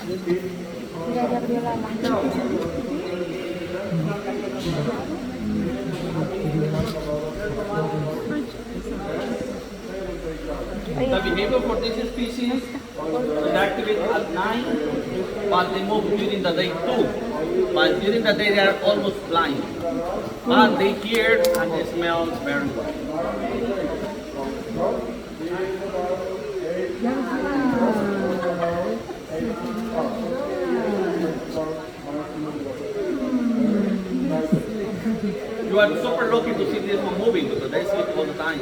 The behavior for this species is active at night, but they move during the day too. But during the day they are almost blind. But they hear and they smell very well. You are super lucky to see this one moving because they sleep all the time.